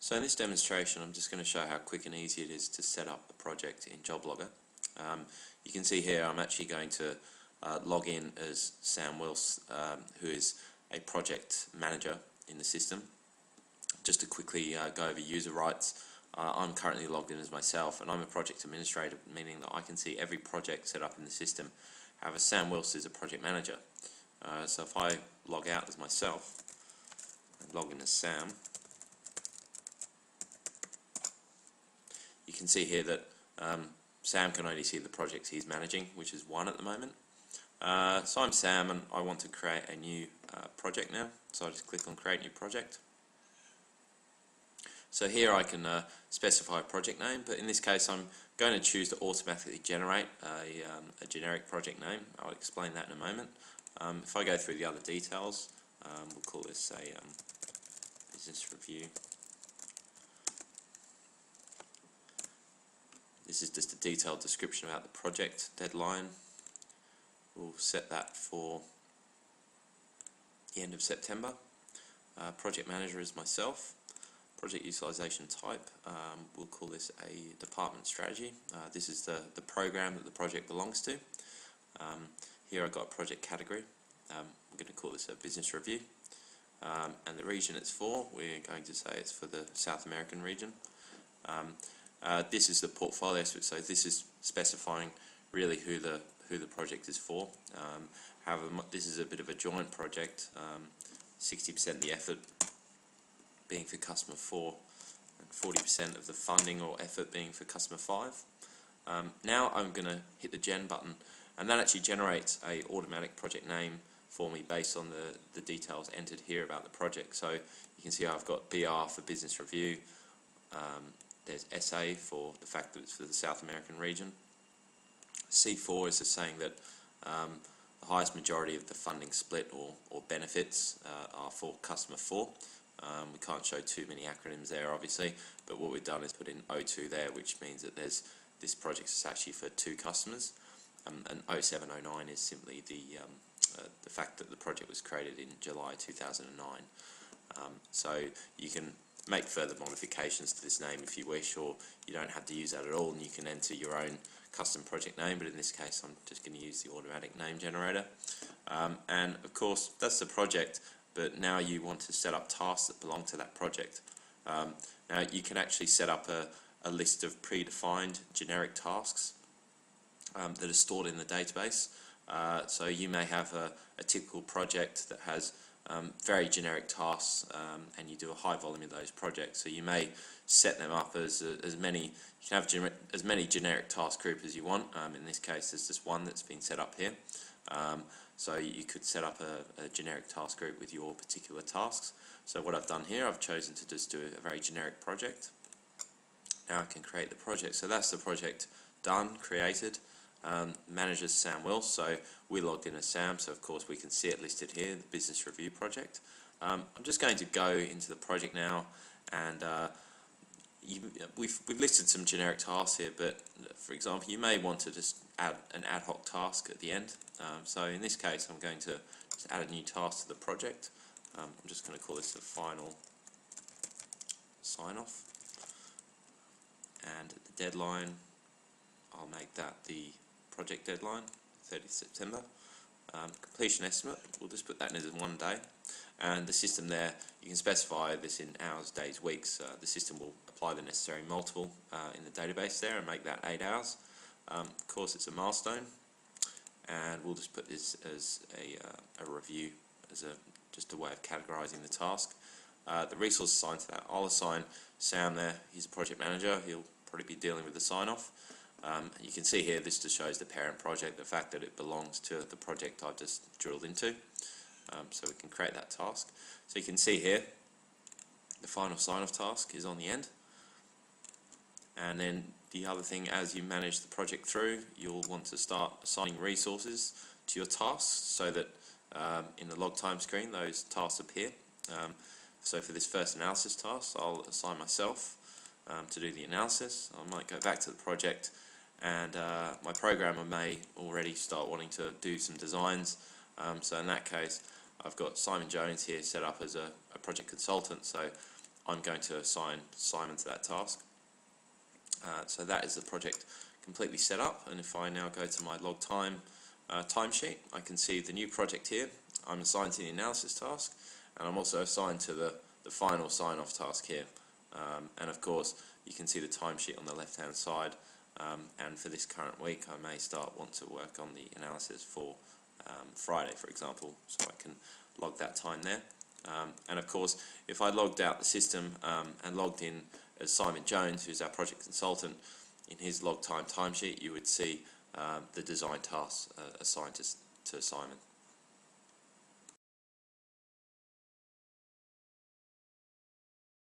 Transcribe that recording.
So in this demonstration I'm just going to show how quick and easy it is to set up a project in JobLogger. You can see here I'm actually going to log in as Sam Wills, who is a project manager in the system. Just to quickly go over user rights, I'm currently logged in as myself, and I'm a project administrator, meaning that I can see every project set up in the system. However, Sam Wills is a project manager. So if I log out as myself and log in as Sam, you can see here that Sam can only see the projects he's managing, which is one at the moment. So I'm Sam and I want to create a new project now, so I just click on create new project. So here I can specify a project name, but in this case I'm going to choose to automatically generate a generic project name. I'll explain that in a moment. If I go through the other details, we'll call this a business review. This is just a detailed description about the project deadline. We'll set that for the end of September. Project manager is myself. Project utilization type, we'll call this a department strategy. This is the program that the project belongs to. Here I've got a project category. We're going to call this a business review. And the region it's for, we're going to say it's for the South American region. This is the portfolio switch, so this is specifying really who the project is for. However, this is a bit of a joint project, 60% of the effort being for customer 4 and 40% of the funding or effort being for customer 5. Now I'm going to hit the gen button, and that actually generates a automatic project name for me based on the details entered here about the project. So you can see I've got BR for business review. There's SA for the fact that it's for the South American region. C4 is just saying that the highest majority of the funding split or benefits are for customer 4. We can't show too many acronyms there obviously, but what we've done is put in O2 there, which means that this project is actually for 2 customers, and 0709 is simply the fact that the project was created in July 2009. So you can make further modifications to this name if you wish, or you don't have to use that at all, and you can enter your own custom project name, but in this case I'm just going to use the automatic name generator. And of course that's the project, but now you want to set up tasks that belong to that project. Now you can actually set up a list of predefined generic tasks that are stored in the database. So you may have a typical project that has very generic tasks, and you do a high volume of those projects. So you may set them up as many. You can have as many generic task group as you want. In this case, there's just one that's been set up here. So you could set up a generic task group with your particular tasks. So what I've done here, I've chosen to just do a very generic project. Now I can create the project. So that's the project done, created. Manager's Sam Wills, so we logged in as Sam, so of course we can see it listed here, the business review project. I'm just going to go into the project now, and we've listed some generic tasks here, but for example you may want to just add an ad hoc task at the end. So in this case I'm going to just add a new task to the project. I'm just going to call this the final sign off, and the deadline I'll make that the project deadline, 30th September. Completion estimate, we'll just put that in as 1 day. And the system there, you can specify this in hours, days, weeks. The system will apply the necessary multiple in the database there and make that 8 hours. Of course it's a milestone, and we'll just put this as a review, as just a way of categorizing the task. The resource assigned to that, I'll assign Sam there, he's a project manager, he'll probably be dealing with the sign-off. You can see here this just shows the parent project, the fact that it belongs to the project I've just drilled into. So we can create that task. So you can see here the final sign-off task is on the end. And then the other thing, as you manage the project through, you'll want to start assigning resources to your tasks so that in the log time screen those tasks appear. So for this first analysis task, I'll assign myself to do the analysis. I might go back to the project, and my programmer may already start wanting to do some designs. So in that case I've got Simon Jones here set up as a project consultant, so I'm going to assign Simon to that task. So that is the project completely set up, and if I now go to my log time timesheet, I can see the new project here. I'm assigned to the analysis task, and I'm also assigned to the final sign-off task here. And of course, you can see the timesheet on the left-hand side, and for this current week, I may want to work on the analysis for Friday, for example, so I can log that time there. And of course, if I logged out the system and logged in as Simon Jones, who's our project consultant, in his log time timesheet, you would see the design tasks assigned to Simon.